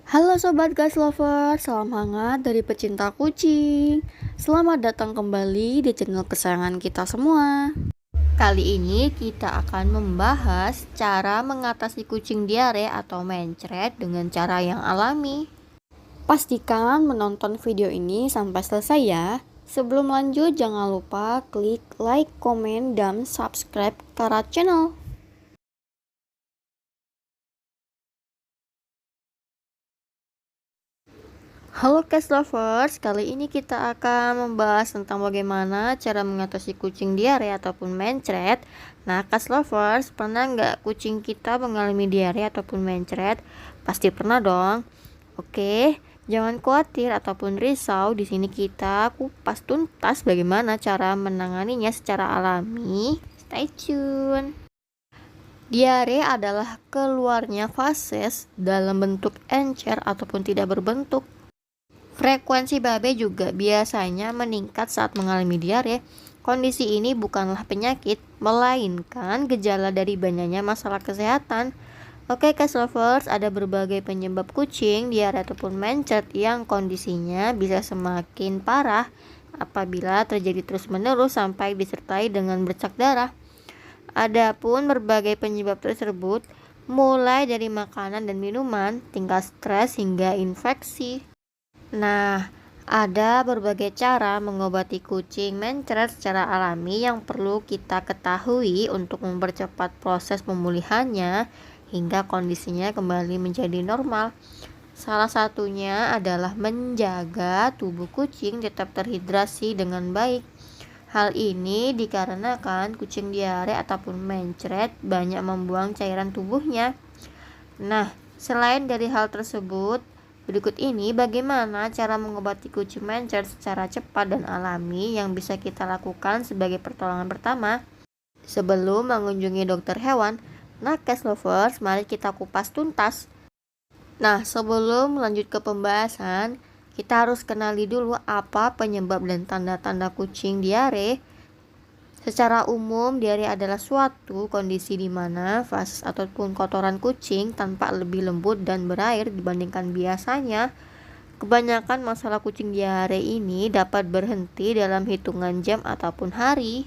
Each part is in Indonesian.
Halo Sobat Gas Lover, salam hangat dari pecinta kucing. Selamat datang kembali di channel kesayangan kita semua. Kali ini kita akan membahas cara mengatasi kucing diare atau mencret dengan cara yang alami. Pastikan menonton video ini sampai selesai ya. Sebelum lanjut jangan lupa klik like, komen, dan subscribe Kara Channel. Halo Cat Lovers, kali ini kita akan membahas tentang bagaimana cara mengatasi kucing diare ataupun mencret. Nah Cat Lovers, pernah nggak kucing kita mengalami diare ataupun mencret? Pasti pernah dong. Oke, jangan khawatir ataupun risau, di sini kita kupas tuntas bagaimana cara menanganinya secara alami. Stay tune. Diare adalah keluarnya fases dalam bentuk encer ataupun tidak berbentuk. Frekuensi babe juga biasanya meningkat saat mengalami diare. Kondisi ini bukanlah penyakit, melainkan gejala dari banyaknya masalah kesehatan. Oke Cat Lovers, ada berbagai penyebab kucing diare ataupun mencret yang kondisinya bisa semakin parah apabila terjadi terus-menerus sampai disertai dengan bercak darah. Adapun berbagai penyebab tersebut mulai dari makanan dan minuman, tingkat stres hingga infeksi. Nah, ada berbagai cara mengobati kucing mencret secara alami yang perlu kita ketahui untuk mempercepat proses pemulihannya hingga kondisinya kembali menjadi normal. Salah satunya adalah menjaga tubuh kucing tetap terhidrasi dengan baik. Hal ini dikarenakan kucing diare ataupun mencret banyak membuang cairan tubuhnya. Nah, selain dari hal tersebut, berikut ini bagaimana cara mengobati kucing mencret secara cepat dan alami yang bisa kita lakukan sebagai pertolongan pertama sebelum mengunjungi dokter hewan. Nah, Cat Lovers, mari kita kupas tuntas. Nah, sebelum lanjut ke pembahasan, kita harus kenali dulu apa penyebab dan tanda-tanda kucing diare. Secara umum, diare adalah suatu kondisi di mana fases ataupun kotoran kucing tampak lebih lembut dan berair dibandingkan biasanya. Kebanyakan masalah kucing diare ini dapat berhenti dalam hitungan jam ataupun hari.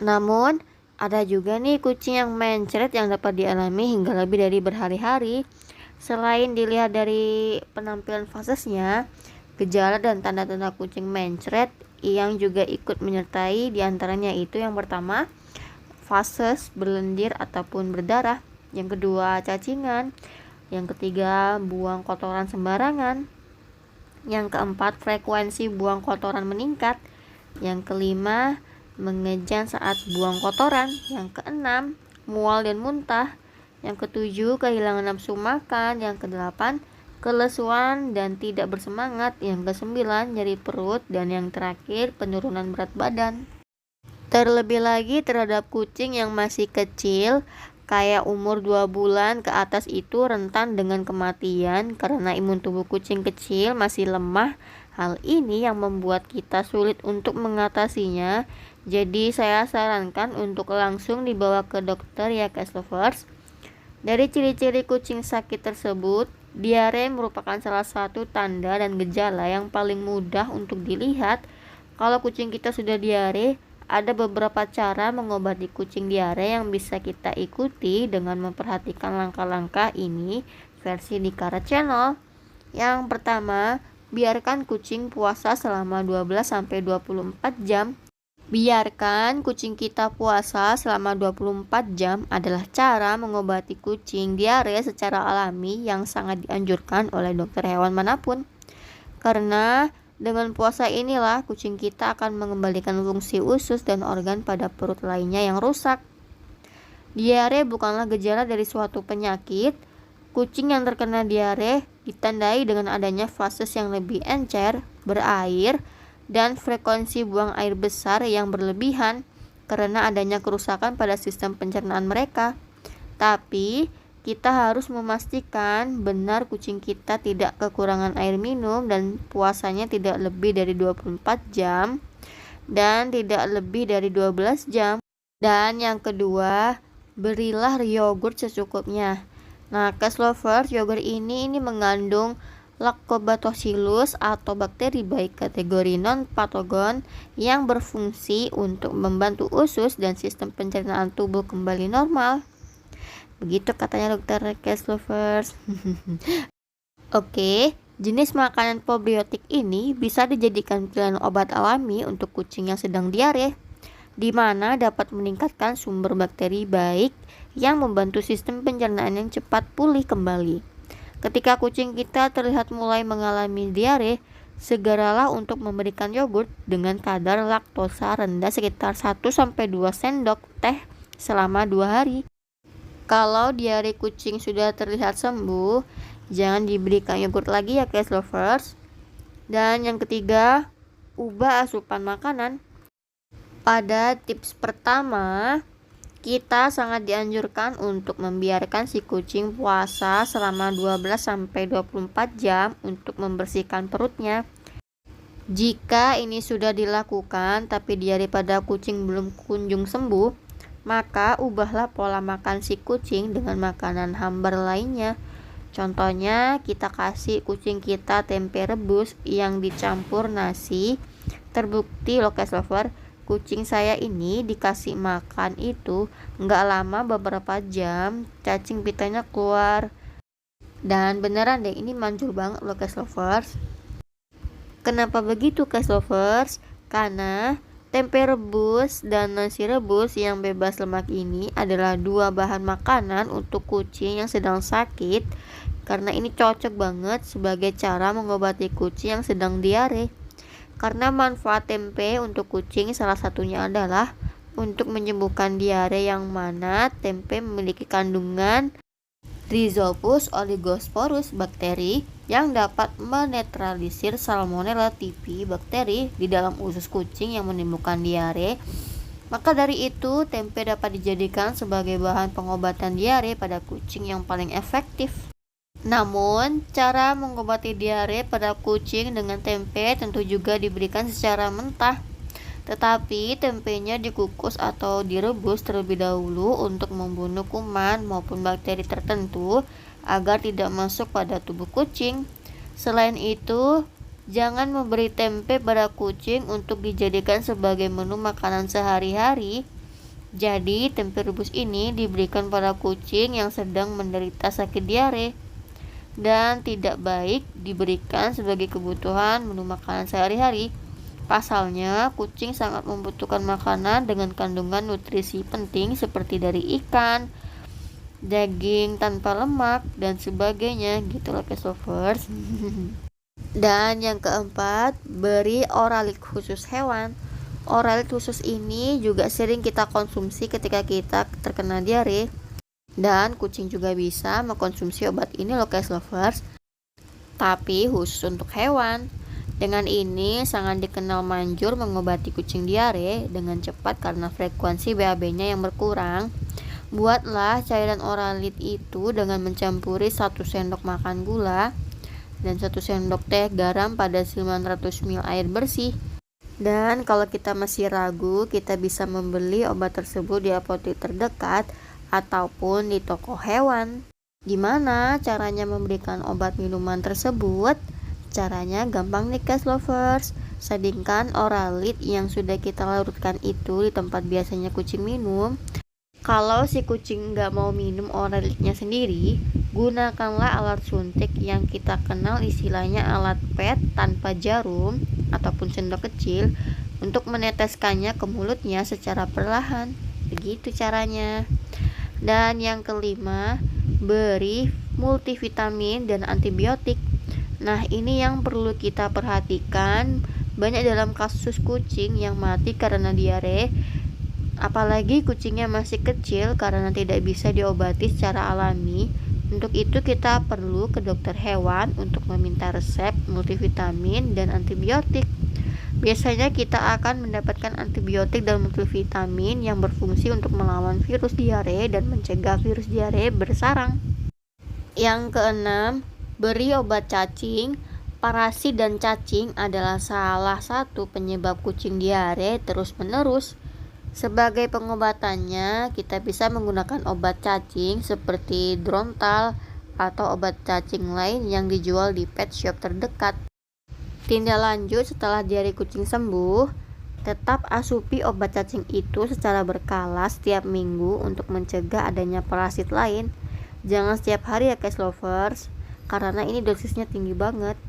Namun, ada juga nih kucing yang mencret yang dapat dialami hingga lebih dari berhari-hari. Selain dilihat dari penampilan fasesnya, gejala dan tanda-tanda kucing mencret yang juga ikut menyertai diantaranya itu yang pertama, fases berlendir ataupun berdarah. Yang kedua, cacingan. Yang ketiga, buang kotoran sembarangan. Yang keempat, frekuensi buang kotoran meningkat. Yang kelima, mengejan saat buang kotoran. Yang keenam, mual dan muntah. Yang ketujuh, kehilangan nafsu makan. Yang kedelapan, kelesuan dan tidak bersemangat. Yang kesembilan, nyeri perut. Dan yang terakhir, penurunan berat badan. Terlebih lagi terhadap kucing yang masih kecil, kayak umur 2 bulan ke atas, itu rentan dengan kematian karena imun tubuh kucing kecil masih lemah. Hal ini yang membuat kita sulit untuk mengatasinya. Jadi saya sarankan untuk langsung dibawa ke dokter ya Cat Lovers. Dari ciri-ciri kucing sakit tersebut, diare merupakan salah satu tanda dan gejala yang paling mudah untuk dilihat. Kalau kucing kita sudah diare, ada beberapa cara mengobati kucing diare yang bisa kita ikuti dengan memperhatikan langkah-langkah ini versi di Kara Channel. Yang pertama, biarkan kucing puasa selama 12-24 jam. Biarkan kucing kita puasa selama 24 jam adalah cara mengobati kucing diare secara alami yang sangat dianjurkan oleh dokter hewan manapun. Karena dengan puasa inilah kucing kita akan mengembalikan fungsi usus dan organ pada perut lainnya yang rusak. Diare bukanlah gejala dari suatu penyakit. Kucing yang terkena diare ditandai dengan adanya fases yang lebih encer, berair, dan frekuensi buang air besar yang berlebihan karena adanya kerusakan pada sistem pencernaan mereka. Tapi kita harus memastikan benar kucing kita tidak kekurangan air minum dan puasanya tidak lebih dari 24 jam dan tidak lebih dari 12 jam. Dan yang kedua, berilah yogurt secukupnya. Nah, Cash Lovers, yogurt ini mengandung Lactobacillus atau bakteri baik kategori non-patogen yang berfungsi untuk membantu usus dan sistem pencernaan tubuh kembali normal. Begitu katanya dokter Cash Lovers. Oke, jenis makanan probiotik ini bisa dijadikan pilihan obat alami untuk kucing yang sedang diare, di mana dapat meningkatkan sumber bakteri baik yang membantu sistem pencernaan yang cepat pulih kembali. Ketika kucing kita terlihat mulai mengalami diare, segeralah untuk memberikan yogurt dengan kadar laktosa rendah sekitar 1-2 sendok teh selama 2 hari. Kalau diare kucing sudah terlihat sembuh, jangan diberikan yogurt lagi ya Cash Lovers. Dan yang ketiga, ubah asupan makanan. Pada tips pertama, kita sangat dianjurkan untuk membiarkan si kucing puasa selama 12-24 jam untuk membersihkan perutnya. Jika ini sudah dilakukan tapi diare pada kucing belum kunjung sembuh, maka ubahlah pola makan si kucing dengan makanan hambar lainnya. Contohnya, kita kasih kucing kita tempe rebus yang dicampur nasi. Terbukti loh Cash Lover, kucing saya ini dikasih makan itu nggak lama, beberapa jam cacing pitanya keluar. Dan beneran deh, ini manjur banget loh Cash Lovers. Kenapa begitu Cash Lovers? Karena tempe rebus dan nasi rebus yang bebas lemak ini adalah dua bahan makanan untuk kucing yang sedang sakit, karena ini cocok banget sebagai cara mengobati kucing yang sedang diare. Karena manfaat tempe untuk kucing salah satunya adalah untuk menyembuhkan diare, yang mana tempe memiliki kandungan Rhizopus oligosporus bakteri yang dapat menetralisir Salmonella typhi bakteri di dalam usus kucing yang menimbulkan diare. Maka dari itu, tempe dapat dijadikan sebagai bahan pengobatan diare pada kucing yang paling efektif. Namun, cara mengobati diare pada kucing dengan tempe tentu juga diberikan secara mentah. Tetapi tempenya dikukus atau direbus terlebih dahulu untuk membunuh kuman maupun bakteri tertentu agar tidak masuk pada tubuh kucing. Selain itu, jangan memberi tempe pada kucing untuk dijadikan sebagai menu makanan sehari-hari. Jadi, tempe rebus ini diberikan pada kucing yang sedang menderita sakit diare dan tidak baik diberikan sebagai kebutuhan menu makanan sehari-hari. Pasalnya, kucing sangat membutuhkan makanan dengan kandungan nutrisi penting seperti dari ikan, daging tanpa lemak, dan sebagainya gitu loh Cash Lovers. Dan yang keempat, beri Oralit khusus hewan. Oralit khusus ini juga sering kita konsumsi ketika kita terkena diare, dan kucing juga bisa mengkonsumsi obat ini loh Cash Lovers, tapi khusus untuk hewan. Dengan ini sangat dikenal manjur mengobati kucing diare dengan cepat karena frekuensi BAB-nya yang berkurang. Buatlah cairan Oralit itu dengan mencampuri 1 sendok makan gula dan 1 sendok teh garam pada 900 ml air bersih. Dan kalau kita masih ragu, kita bisa membeli obat tersebut di apotek terdekat ataupun di toko hewan. Gimana caranya memberikan obat minuman tersebut? Caranya gampang nih Cash Lovers. Sandingkan Oralit yang sudah kita larutkan itu di tempat biasanya kucing minum. Kalau si kucing nggak mau minum Oralitnya sendiri, gunakanlah alat suntik yang kita kenal istilahnya alat PET tanpa jarum ataupun sendok kecil untuk meneteskannya ke mulutnya secara perlahan. Begitu caranya. Dan yang kelima, beri multivitamin dan antibiotik. Nah, ini yang perlu kita perhatikan. Banyak dalam kasus kucing yang mati karena diare, apalagi kucingnya masih kecil, karena tidak bisa diobati secara alami. Untuk itu kita perlu ke dokter hewan untuk meminta resep multivitamin dan antibiotik. Biasanya kita akan mendapatkan antibiotik dan multivitamin yang berfungsi untuk melawan virus diare dan mencegah virus diare bersarang. Yang keenam, beri obat cacing. Parasit dan cacing adalah salah satu penyebab kucing diare terus-menerus. Sebagai pengobatannya, kita bisa menggunakan obat cacing seperti Drontal atau obat cacing lain yang dijual di pet shop terdekat. Tindak lanjut setelah diare kucing sembuh, tetap asupi obat cacing itu secara berkala setiap minggu untuk mencegah adanya parasit lain. Jangan setiap hari ya cats lovers, karena ini dosisnya tinggi banget.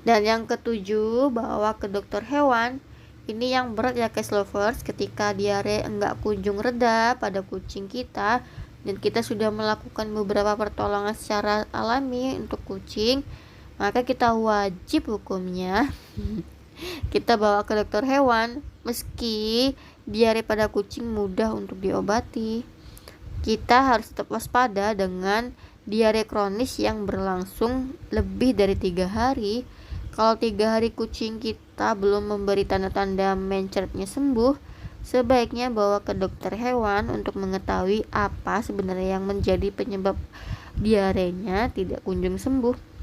Dan yang ketujuh, bawa ke dokter hewan. Ini yang berat ya cats lovers, ketika diare enggak kunjung reda pada kucing kita dan kita sudah melakukan beberapa pertolongan secara alami untuk kucing, maka kita wajib hukumnya kita bawa ke dokter hewan. Meski diare pada kucing mudah untuk diobati, kita harus tetap waspada dengan diare kronis yang berlangsung lebih dari 3 hari. Kalau 3 hari kucing kita belum memberi tanda-tanda mencretnya sembuh, sebaiknya bawa ke dokter hewan untuk mengetahui apa sebenarnya yang menjadi penyebab diarenya tidak kunjung sembuh.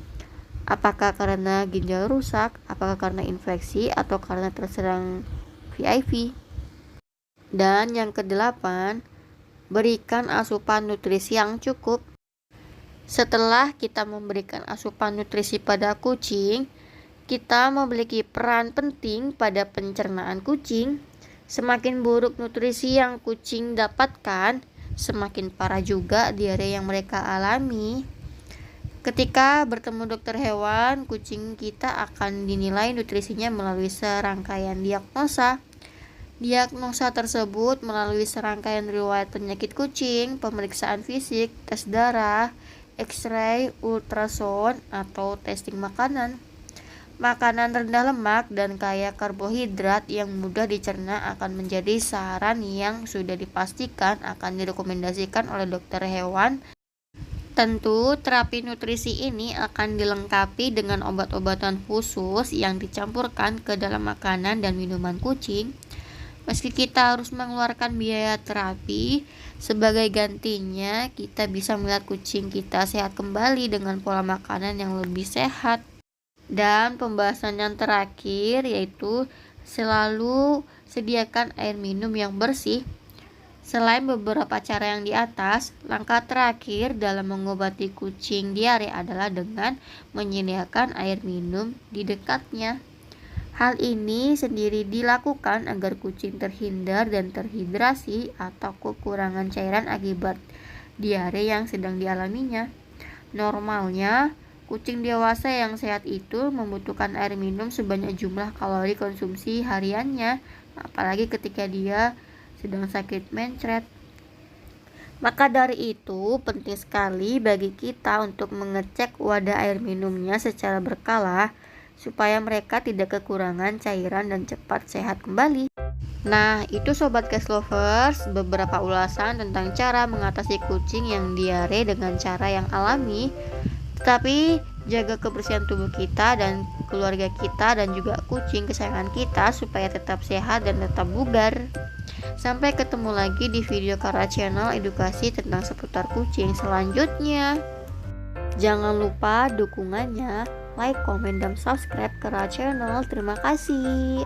Apakah karena ginjal rusak, apakah karena infeksi, atau karena terserang HIV. Dan yang kedelapan, berikan asupan nutrisi yang cukup. Setelah kita memberikan asupan nutrisi pada kucing, kita memiliki peran penting pada pencernaan kucing. Semakin buruk nutrisi yang kucing dapatkan, semakin parah juga diare yang mereka alami. Ketika bertemu dokter hewan, kucing kita akan dinilai nutrisinya melalui serangkaian diagnosa. Diagnosa tersebut melalui serangkaian riwayat penyakit kucing, pemeriksaan fisik, tes darah, X-ray, ultrasound, atau testing makanan. Makanan rendah lemak dan kaya karbohidrat yang mudah dicerna akan menjadi saran yang sudah dipastikan akan direkomendasikan oleh dokter hewan. Tentu, terapi nutrisi ini akan dilengkapi dengan obat-obatan khusus yang dicampurkan ke dalam makanan dan minuman kucing. Meski kita harus mengeluarkan biaya terapi, sebagai gantinya kita bisa melihat kucing kita sehat kembali dengan pola makanan yang lebih sehat. Dan pembahasan yang terakhir yaitu selalu sediakan air minum yang bersih. Selain beberapa cara yang di atas, langkah terakhir dalam mengobati kucing diare adalah dengan menyediakan air minum di dekatnya. Hal ini sendiri dilakukan agar kucing terhindar dan terhidrasi atau kekurangan cairan akibat diare yang sedang dialaminya. Normalnya, kucing dewasa yang sehat itu membutuhkan air minum sebanyak jumlah kalori konsumsi hariannya, apalagi ketika dia sedang sakit mencret. Maka dari itu, penting sekali bagi kita untuk mengecek wadah air minumnya secara berkala, supaya mereka tidak kekurangan cairan dan cepat sehat kembali. Nah, itu sobat cats lovers, beberapa ulasan tentang cara mengatasi kucing yang diare dengan cara yang alami. Tetapi jaga kebersihan tubuh kita dan keluarga kita dan juga kucing kesayangan kita supaya tetap sehat dan tetap bugar. Sampai ketemu lagi di video Kara Channel edukasi tentang seputar kucing selanjutnya. Jangan lupa dukungannya, like, komen, dan subscribe Kara Channel. Terima kasih.